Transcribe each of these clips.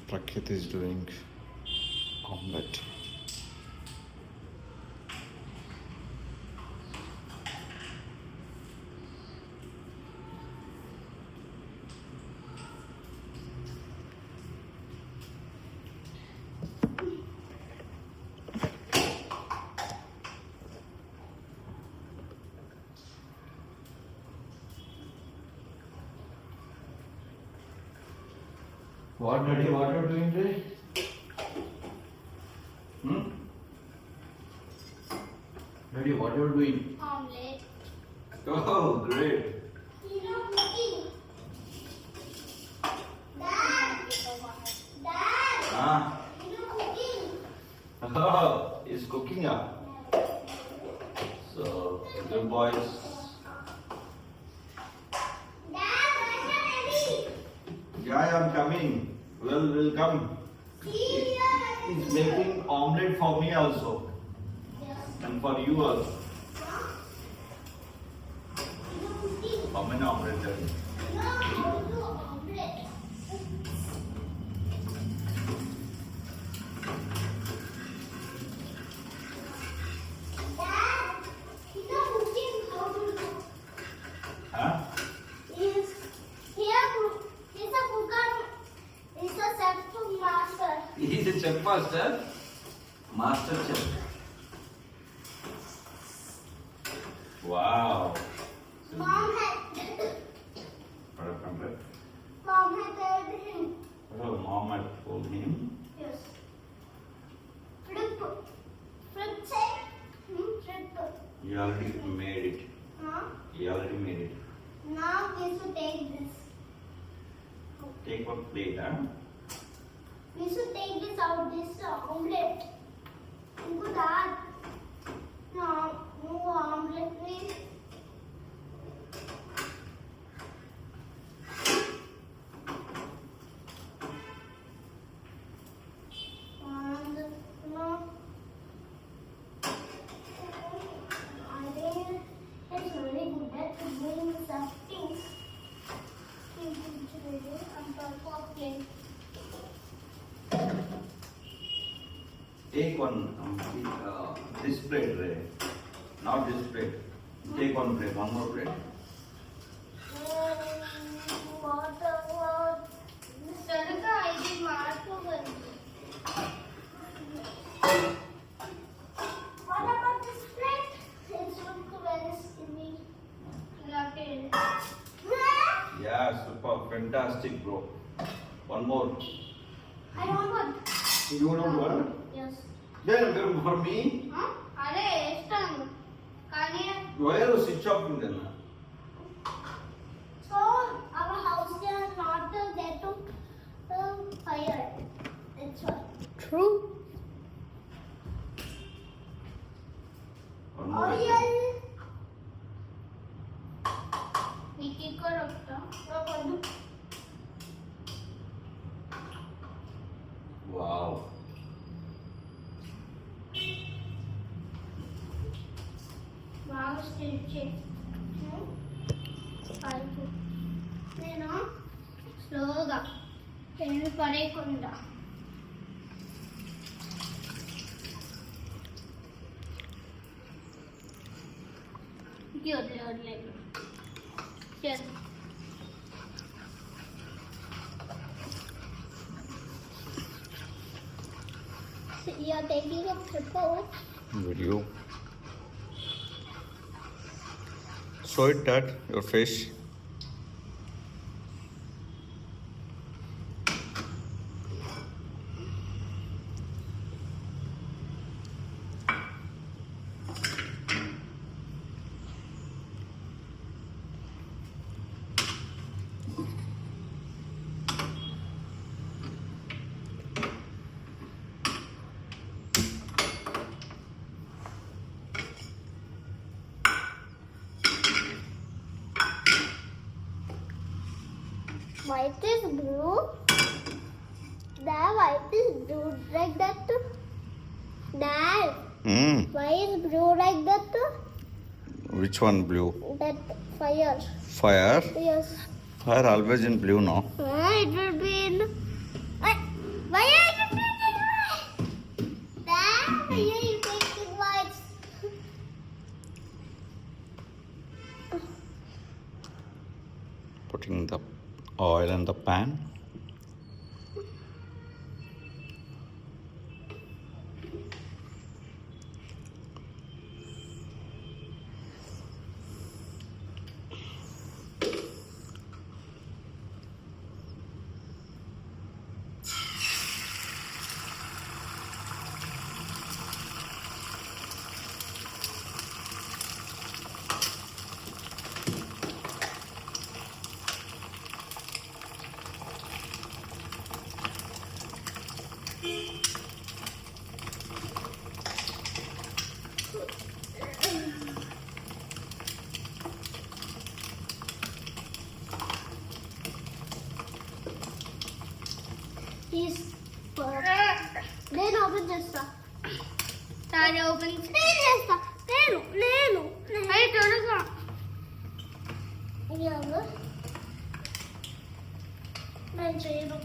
Prakrit is doing omelet. What, Daddy? What are you doing today? Daddy, what are you doing? Omelet. Oh, great. Cooking. Dad. Dad. Ah, Cooking. oh, it's cooking up. So, good boys. Dad, when are ready? Yeah, I'm coming. We'll come. See you. He's making omelet for me also. Yes. And for you also. Cooking. How many omelet there is? No, how to omelet. Dad, cooking how to do? Huh? Is here is a cooker, is a chef to master. He's a chef master. Master chef. Wow. Mom had told him. Oh, mom had told him. Yes. Flip side. Flip. You already made it. Huh? You already made it. Now we should take this. Take one plate, huh? We should take this out. This omelet. Into that. No, no omelet, please. And no. I think it's really good at doing some things. On top of plate. Take one. This plate, Ray. Not this plate. Take one plate. One more plate. What? Sarika, I did mark. What about this plate? It's look very skinny. Rocket. Yeah, super. Fantastic, bro. One more. I don't want. You don't want? Yes. Then for me, Huh? అరే వేస్తాను కానీ where is switch off in then? so our house can not get to fire. That's why. True. One more. Oil. Nikki ko rakta. Wow. బాగా stitch చేసి pipe నేను స్లోగా pen పడేయకుండా ఇది వదిలేదు చేస్తాను. You're taking a photo. Video. Show it, Dad, your face. White is blue. The white is blue like that. Dad, why is blue like that? Which one blue? That fire. Fire? Yes. Fire always in blue, no? It will be in. putting the oil in the pan. He's నేను open చేస్తా తాడి open నేను చేస్తా నేను అయ్యి త్వరగా ఇవ్వ నేను చేయను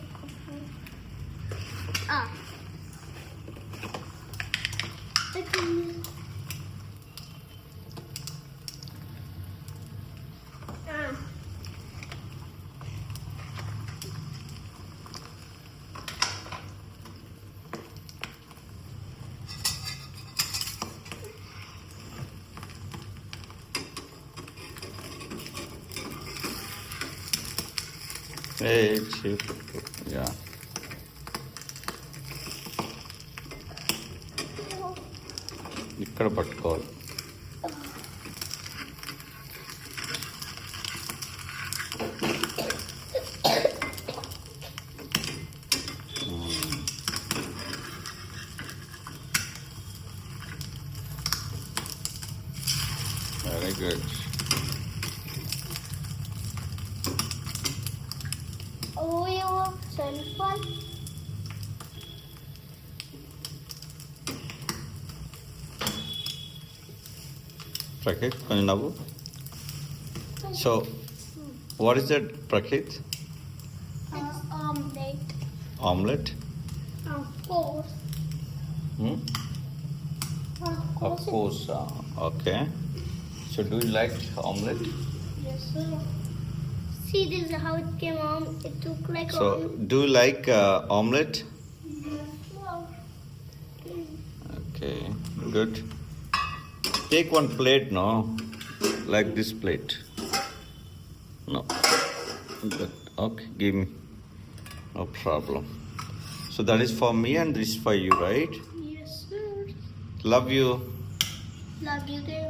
Hey, chip. Yeah. ఇక్కడ పట్టుకోవాలి. Very good. Oil, sunflower. Prakrit, కొంచెం నవ్వు. So, what is that, Prakrit? It's omelet. Omelet? Of course. Hmm? Of course. Okay. So, do you like omelet? Yes, sir. See, this is how it came on. It took like So, do you like omelet? Okay, good. Take one plate, no? Like this plate. No. Good. Okay, give me. No problem. So that is for me and this is for you, right? Yes, sir. Love you. Love you too.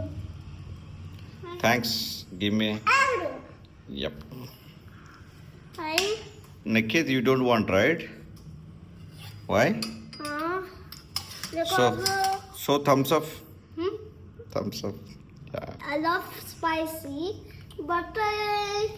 Thanks. Give me. And Yep. I. Nikit, you don't want, right? Why? Because So thumbs up. hmm? Thumbs up. Yeah. I love spicy, but I